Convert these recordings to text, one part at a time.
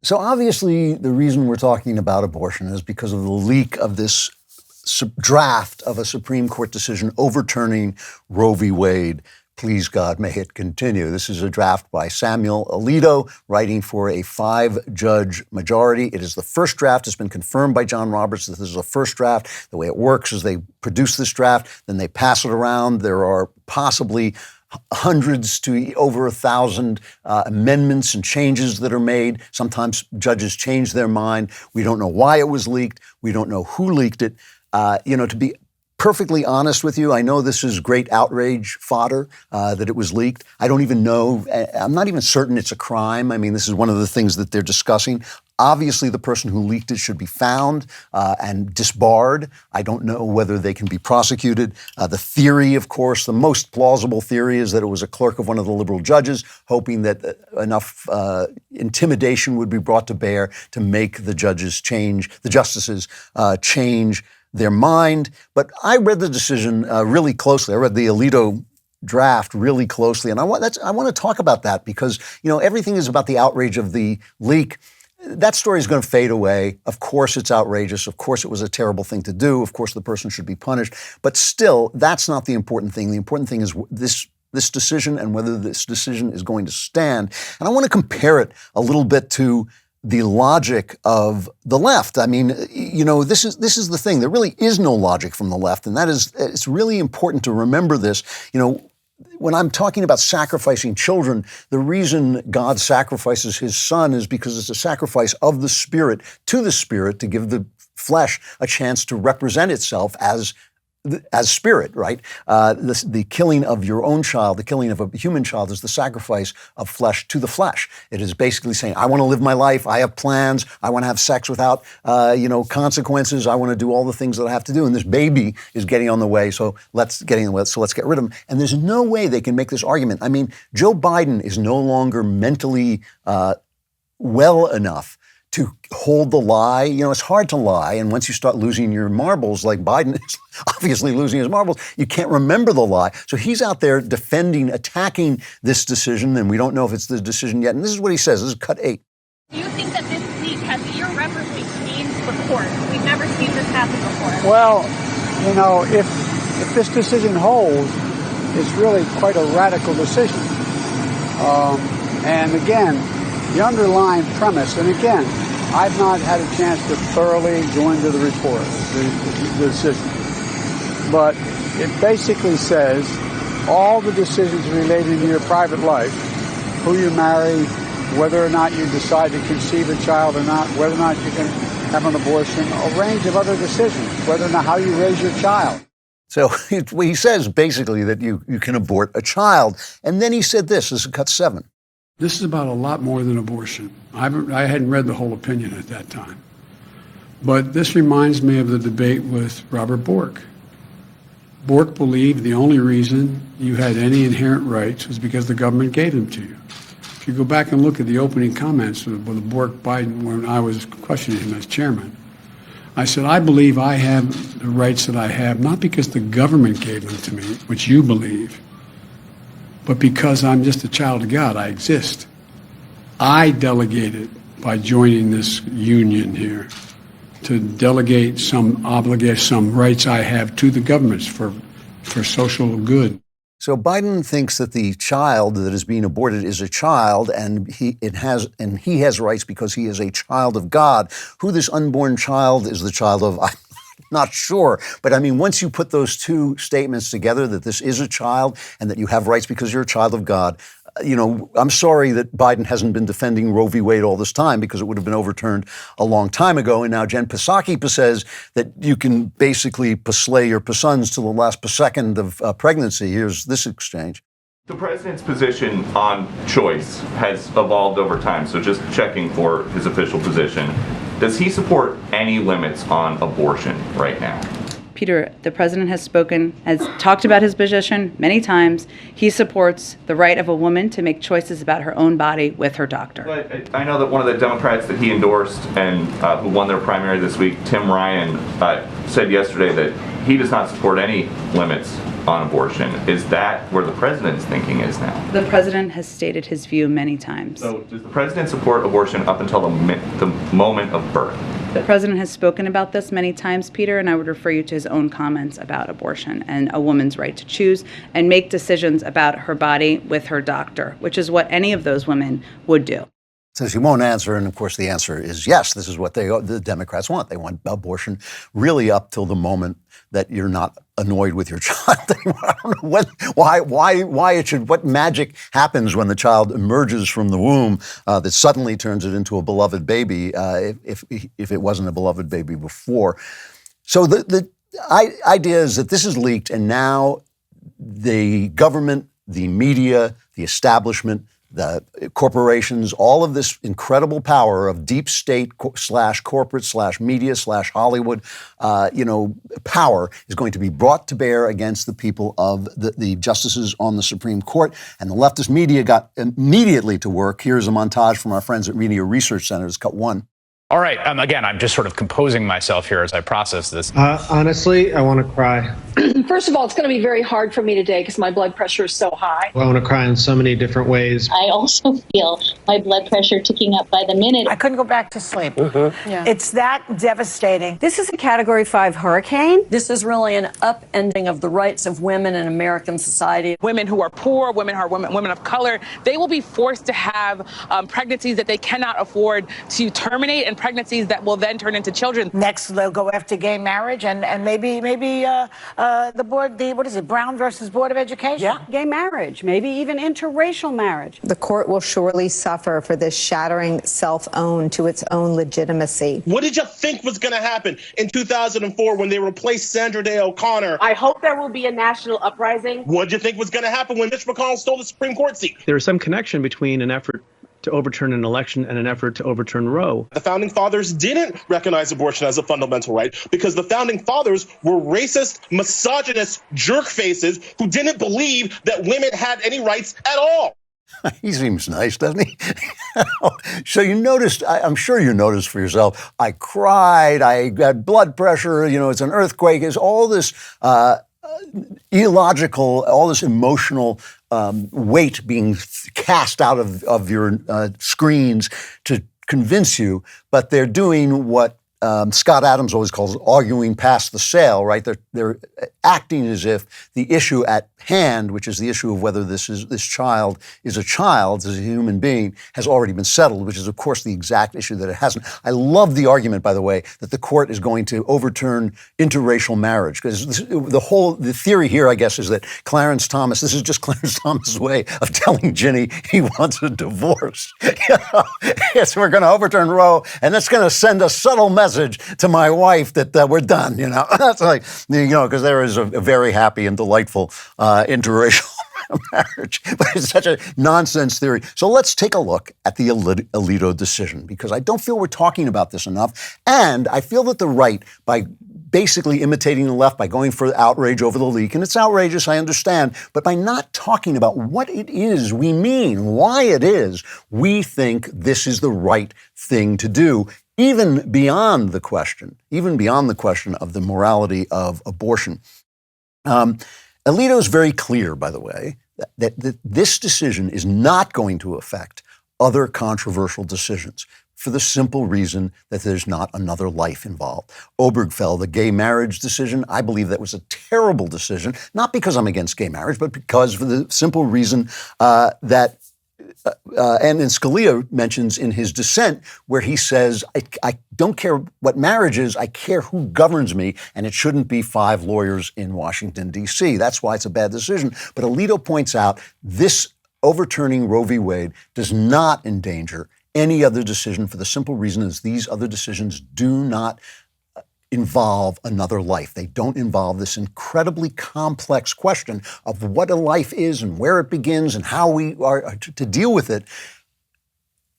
So obviously, the reason we're talking about abortion is because of the leak of this draft of a Supreme Court decision overturning Roe v. Wade. Please, God, may it continue. This is a draft by Samuel Alito, writing for a 5-judge majority. It is the first draft. It's been confirmed by John Roberts that this is the first draft. The way it works is they produce this draft, then they pass it around. There are possibly hundreds to over 1,000 amendments and changes that are made. Sometimes judges change their mind. We don't know why it was leaked. We don't know who leaked it. To be perfectly honest with you, I know this is great outrage fodder that it was leaked. I don't even know. I'm not even certain it's a crime. I mean, this is one of the things that they're discussing. Obviously, the person who leaked it should be found and disbarred. I don't know whether they can be prosecuted. The theory, of course, the most plausible theory is that it was a clerk of one of the liberal judges, hoping that enough intimidation would be brought to bear to make the justices change their mind. But I read the decision really closely. I read the Alito draft really closely, and I want to talk about that because everything is about the outrage of the leak. That story is going to fade away. Of course, it's outrageous. Of course, it was a terrible thing to do. Of course, the person should be punished. But still, that's not the important thing. The important thing is this decision and whether this decision is going to stand. And I want to compare it a little bit to the logic of the left. I mean, this is the thing. There really is no logic from the left, and that is, it's really important to remember this. When I'm talking about sacrificing children, the reason God sacrifices his son is because it's a sacrifice of the spirit to the spirit to give the flesh a chance to represent itself as spirit, right? The killing of your own child, the killing of a human child is the sacrifice of flesh to the flesh. It is basically saying, I want to live my life. I have plans. I want to have sex without, consequences. I want to do all the things that I have to do. And this baby is getting on the way. So let's get rid of him. And there's no way they can make this argument. I mean, Joe Biden is no longer mentally well enough to hold the lie. It's hard to lie. And once you start losing your marbles, like Biden is obviously losing his marbles, you can't remember the lie. So he's out there attacking this decision, and we don't know if it's the decision yet. And this is what he says. This is cut 8. Do you think that this leak has irreparably changed the court? We've never seen this happen before. Well, if this decision holds, it's really quite a radical decision. And again, the underlying premise, and again, I've not had a chance to thoroughly go into the report, the decision. But it basically says all the decisions related to your private life, who you marry, whether or not you decide to conceive a child or not, whether or not you can have an abortion, a range of other decisions, whether or not how you raise your child. So he says basically that you can abort a child. And then he said this is cut 7. This is about a lot more than abortion. I hadn't read the whole opinion at that time. But this reminds me of the debate with Robert Bork. Bork believed the only reason you had any inherent rights was because the government gave them to you. If you go back and look at the opening comments with the Bork-Biden when I was questioning him as chairman, I said, I believe I have the rights that I have, not because the government gave them to me, which you believe, but because I'm just a child of God, I exist. I delegated by joining this union here to delegate some obligation, some rights I have to the governments for social good. So Biden thinks that the child that is being aborted is a child, and he has rights because he is a child of God. Who this unborn child is the child of, I'm not sure. But I mean, once you put those two statements together, that this is a child and that you have rights because you're a child of God, I'm sorry that Biden hasn't been defending Roe v. Wade all this time because it would have been overturned a long time ago. And now Jen Psaki says that you can basically slay your sons to the last second of pregnancy. Here's this exchange. The president's position on choice has evolved over time. So just checking for his official position, does he support any limits on abortion right now? Peter, the president has talked about his position many times. He supports the right of a woman to make choices about her own body with her doctor. But I know that one of the Democrats that he endorsed and who won their primary this week, Tim Ryan, said yesterday that he does not support any limits on abortion. Is that where the president's thinking is now? The president has stated his view many times. So does the president support abortion up until the moment of birth? The president has spoken about this many times, Peter, and I would refer you to his own comments about abortion and a woman's right to choose and make decisions about her body with her doctor, which is what any of those women would do. Says he won't answer, and of course the answer is yes. This is what the Democrats want. They want abortion really up till the moment that you're not annoyed with your child anymore. I don't know why it should. What magic happens when the child emerges from the womb that suddenly turns it into a beloved baby if it wasn't a beloved baby before? So the idea is that this is leaked, and now the government, the media, the establishment, the corporations, all of this incredible power of deep state / corporate / media / Hollywood, power is going to be brought to bear against the people of the justices on the Supreme Court. And the leftist media got immediately to work. Here's a montage from our friends at Media Research Center. It's cut one. All right. Again, I'm just sort of composing myself here as I process this. Honestly, I want to cry. First of all, it's going to be very hard for me today because my blood pressure is so high. I want to cry in so many different ways. I also feel my blood pressure ticking up by the minute. I couldn't go back to sleep. Yeah. It's that devastating. This is a Category 5 hurricane. This is really an upending of the rights of women in American society. Women who are poor, women who are women of color, they will be forced to have pregnancies that they cannot afford to terminate, and pregnancies that will then turn into children. Next, they'll go after gay marriage and maybe the board, what is it, Brown versus Board of Education? Yeah. Gay marriage, maybe even interracial marriage. The court will surely suffer for this shattering self-own to its own legitimacy. What did you think was going to happen in 2004 when they replaced Sandra Day O'Connor? I hope there will be a national uprising. What did you think was going to happen when Mitch McConnell stole the Supreme Court seat? There is some connection between an effort to overturn an election and an effort to overturn Roe. The founding fathers didn't recognize abortion as a fundamental right because the founding fathers were racist, misogynist jerk faces who didn't believe that women had any rights at all. He seems nice, doesn't he? So you noticed, I'm sure you noticed for yourself, I cried, I had blood pressure, it's an earthquake, it's all this illogical, all this emotional weight being cast out of your screens to convince you, but they're doing what Scott Adams always calls arguing past the sale, right? They're acting as if the issue at hand, which is the issue of whether this child is a child, as a human being, has already been settled, which is, of course, the exact issue that it hasn't. I love the argument, by the way, that the court is going to overturn interracial marriage, because the theory here, I guess, is that Clarence Thomas, this is just Clarence Thomas' way of telling Ginny he wants a divorce. Yes, we're going to overturn Roe, and that's going to send a subtle message to my wife that we're done, That's like, because there is a very happy and delightful interracial marriage. But it's such a nonsense theory. So let's take a look at the Alito decision, because I don't feel we're talking about this enough. And I feel that the right, by basically imitating the left, by going for outrage over the leak, and it's outrageous, I understand, but by not talking about what it is we mean, why it is, we think this is the right thing to do, even beyond the question of the morality of abortion. Alito is very clear, by the way, that this decision is not going to affect other controversial decisions for the simple reason that there's not another life involved. Obergefell, the gay marriage decision, I believe that was a terrible decision, not because I'm against gay marriage, but because for the simple reason that and Scalia mentions in his dissent, where he says, I don't care what marriage is, I care who governs me, and it shouldn't be 5 lawyers in Washington, D.C. That's why it's a bad decision. But Alito points out this overturning Roe v. Wade does not endanger any other decision for the simple reason is these other decisions do not involve another life. They don't involve this incredibly complex question of what a life is and where it begins and how we are to deal with it.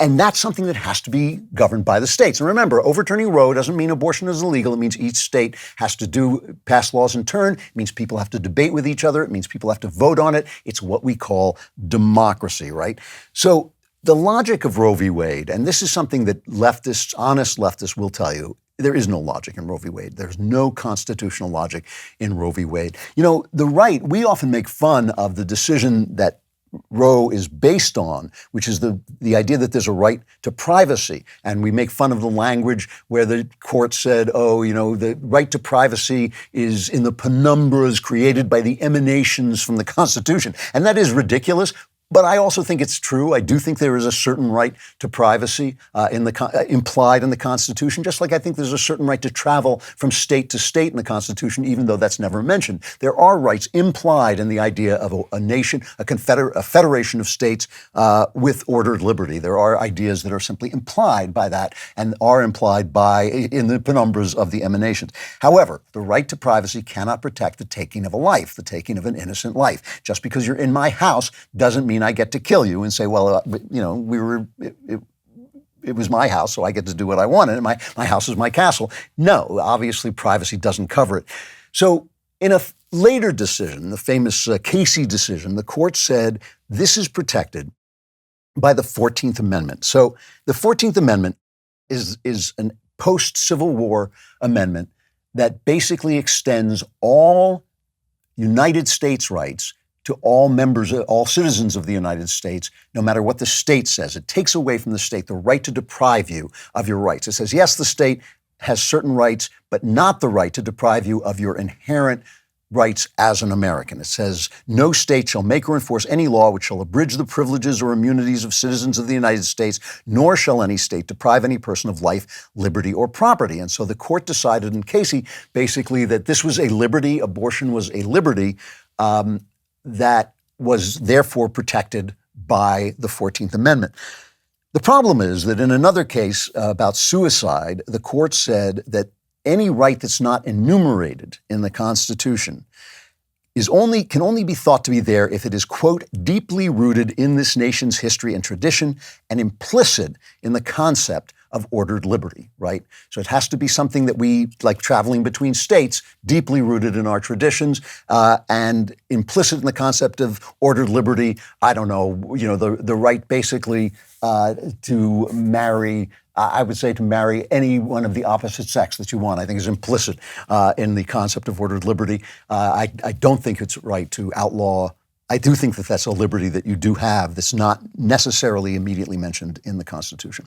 And that's something that has to be governed by the states. And remember, overturning Roe doesn't mean abortion is illegal. It means each state has to pass laws in turn. It means people have to debate with each other. It means people have to vote on it. It's what we call democracy, right? So the logic of Roe v. Wade, and this is something that honest leftists will tell you, there is no logic in Roe v. Wade. There's no constitutional logic in Roe v. Wade. You know, the right, we often make fun of the decision that Roe is based on, which is the idea that there's a right to privacy. And we make fun of the language where the court said, oh, you know, the right to privacy is in the penumbras created by the emanations from the Constitution. And that is ridiculous. But I also think it's true. I do think there is a certain right to privacy implied in the Constitution, just like I think there's a certain right to travel from state to state in the Constitution, even though that's never mentioned. There are rights implied in the idea of a nation, a federation of states with ordered liberty. There are ideas that are simply implied by that and are implied in the penumbras of the emanations. However, the right to privacy cannot protect the taking of a life, the taking of an innocent life. Just because you're in my house doesn't mean I get to kill you and say, well, you know, it was my house, so I get to do what I wanted. And my house is my castle. No, obviously privacy doesn't cover it. So in a later decision, the famous Casey decision, the court said this is protected by the 14th Amendment. So the 14th Amendment is a post-Civil War amendment that basically extends all United States rights to all members, all citizens of the United States, no matter what the state says. It takes away from the state the right to deprive you of your rights. It says, yes, the state has certain rights, but not the right to deprive you of your inherent rights as an American. It says, no state shall make or enforce any law which shall abridge the privileges or immunities of citizens of the United States, nor shall any state deprive any person of life, liberty, or property. And so the court decided in Casey, basically, that this was a liberty, abortion was a liberty, that was therefore protected by the 14th Amendment. The problem is that in another case about suicide, the court said that any right that's not enumerated in the Constitution can only be thought to be there if it is, quote, deeply rooted in this nation's history and tradition and implicit in the concept of ordered liberty, right? So it has to be something that we, like traveling between states, deeply rooted in our traditions and implicit in the concept of ordered liberty. I don't know, you know, the right basically to marry, I would say to marry anyone of the opposite sex that you want, I think is implicit in the concept of ordered liberty. I don't think it's right to outlaw. I do think that that's a liberty that you do have that's not necessarily immediately mentioned in the Constitution.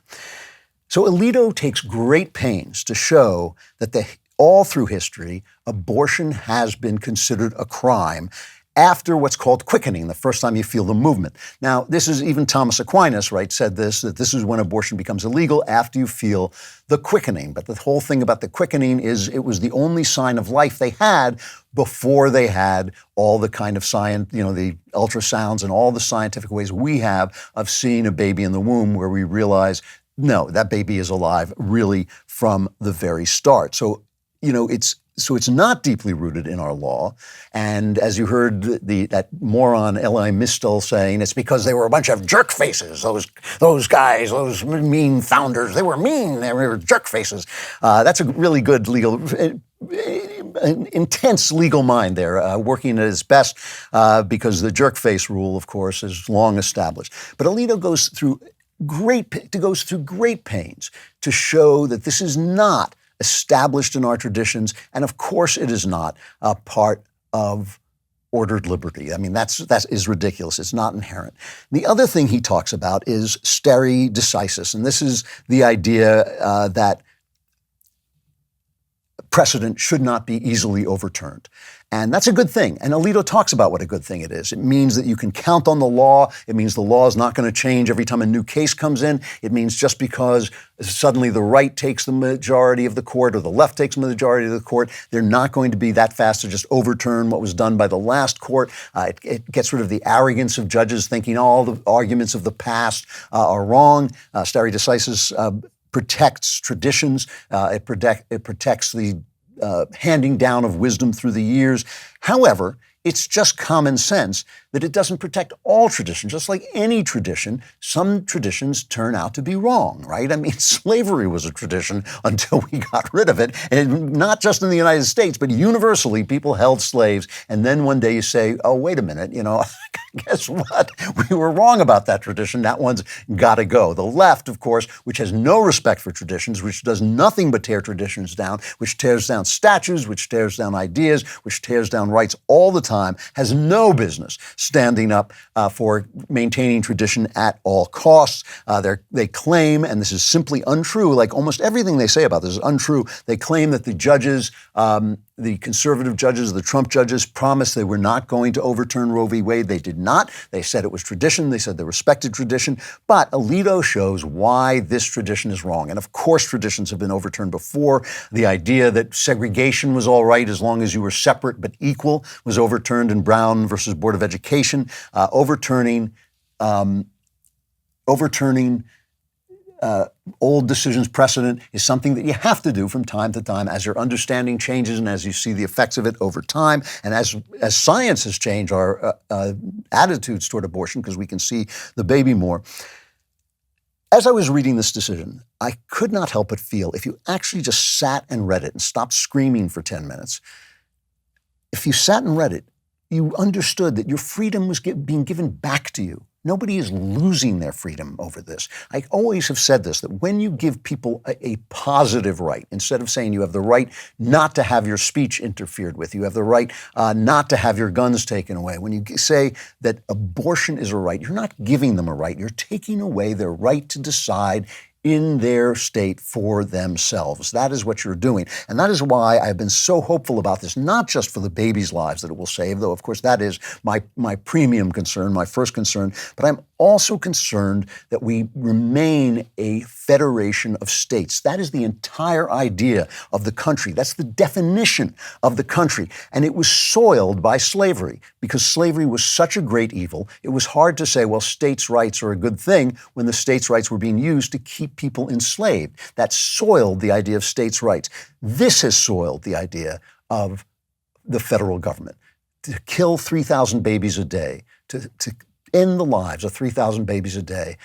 So Alito takes great pains to show that all through history, abortion has been considered a crime after what's called quickening, the first time you feel the movement. Now, this is even Thomas Aquinas, right, said this, that this is when abortion becomes illegal, after you feel the quickening. But the whole thing about the quickening is it was the only sign of life they had before they had all the kind of science, you know, the ultrasounds and all the scientific ways we have of seeing a baby in the womb where we realize, no, that baby is alive really from the very start. So, you know, it's not deeply rooted in our law. And as you heard that moron Eli Mistel saying, it's because they were a bunch of jerk faces. Those guys, those mean founders, they were mean. They were jerk faces. That's a really good intense legal mind there, working at its best, because the jerk face rule, of course, is long established. But Alito goes through great pains to show that this is not established in our traditions, and of course it is not a part of ordered liberty. I mean, that is ridiculous. It's not inherent. The other thing he talks about is stare decisis, and this is the idea that precedent should not be easily overturned. And that's a good thing. And Alito talks about what a good thing it is. It means that you can count on the law. It means the law is not going to change every time a new case comes in. It means just because suddenly the right takes the majority of the court or the left takes the majority of the court, they're not going to be that fast to just overturn what was done by the last court. It gets rid of the arrogance of judges thinking all the arguments of the past are wrong. Stare decisis protects traditions. It protects the handing down of wisdom through the years. However, it's just common sense that it doesn't protect all traditions. Just like any tradition, some traditions turn out to be wrong, right? I mean, slavery was a tradition until we got rid of it. And not just in the United States, but universally, people held slaves. And then one day you say, oh, wait a minute, you know, guess what? We were wrong about that tradition. That one's got to go. The left, of course, which has no respect for traditions, which does nothing but tear traditions down, which tears down statues, which tears down ideas, which tears down rights all the time, has no business standing up for maintaining tradition at all costs. They claim, and this is simply untrue, like almost everything they say about this is untrue, they claim that the judges, the conservative judges, the Trump judges, promised they were not going to overturn Roe v. Wade. They did not. They said it was tradition. They said they respected tradition. But Alito shows why this tradition is wrong. And of course, traditions have been overturned before. The idea that segregation was all right as long as you were separate but equal was overturned in Brown versus Board of Education. Overturning old decisions, precedent, is something that you have to do from time to time as your understanding changes and as you see the effects of it over time. And as science has changed our attitudes toward abortion, because we can see the baby more. As I was reading this decision, I could not help but feel, if you actually just sat and read it and stopped screaming for 10 minutes, if you sat and read it, you understood that your freedom was being given back to you. Nobody is losing their freedom over this. I always have said this, that when you give people a positive right, instead of saying you have the right not to have your speech interfered with, you have the right not to have your guns taken away, when you say that abortion is a right, you're not giving them a right, you're taking away their right to decide in their state for themselves. That is what you're doing. And that is why I've been so hopeful about this, not just for the babies' lives that it will save, though of course that is my premium concern, my first concern, but I'm also concerned that we remain a federation of states. That is the entire idea of the country. That's the definition of the country. And it was soiled by slavery because slavery was such a great evil. It was hard to say, well, states' rights are a good thing when the states' rights were being used to keep people enslaved. That soiled the idea of states' rights. This has soiled the idea of the federal government. To kill 3,000 babies a day, to end the lives of 3,000 babies a day,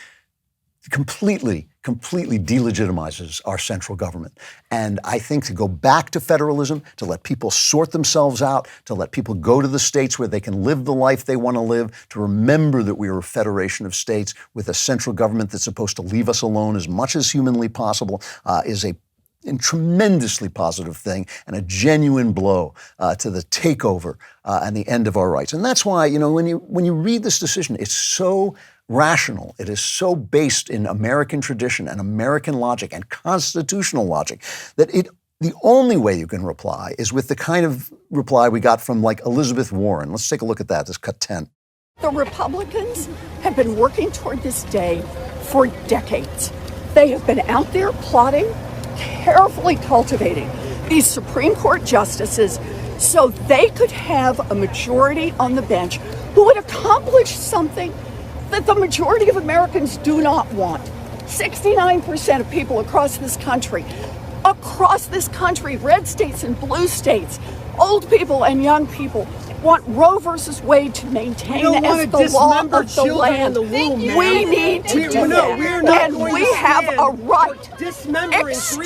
completely delegitimizes our central government. And I think to go back to federalism, to let people sort themselves out, to let people go to the states where they can live the life they want to live, to remember that we are a federation of states with a central government that's supposed to leave us alone as much as humanly possible, is a tremendously positive thing and a genuine blow to the takeover and the end of our rights. And that's why, when you read this decision, it's so rational. It is so based in American tradition and American logic and constitutional logic that the only way you can reply is with the kind of reply we got from like Elizabeth Warren. Let's take a look at that. This cut 10. The Republicans have been working toward this day for decades. They have been out there plotting, carefully cultivating these Supreme Court justices so they could have a majority on the bench who would accomplish something that the majority of Americans do not want. 69% of people across this country, red states and blue states, old people and young people, want Roe versus Wade to maintain as the law of the land. We need to do that. And we have a right. Extremists,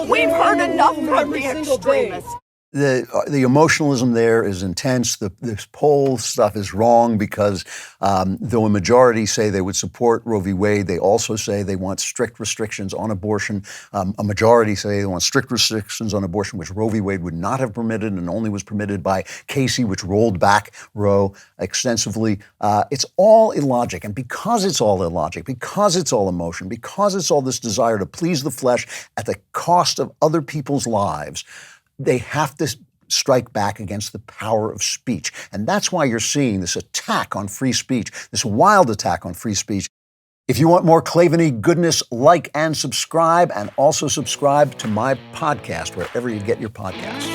we've heard enough from the extremists. The emotionalism there is intense. This poll stuff is wrong because though a majority say they would support Roe v. Wade, they also say they want strict restrictions on abortion. A majority say they want strict restrictions on abortion, which Roe v. Wade would not have permitted and only was permitted by Casey, which rolled back Roe extensively. It's all illogic. And because it's all illogic, because it's all emotion, because it's all this desire to please the flesh at the cost of other people's lives, they have to strike back against the power of speech. And that's why you're seeing this attack on free speech, this wild attack on free speech. If you want more Klavan-y goodness, like and subscribe, and also subscribe to my podcast wherever you get your podcasts.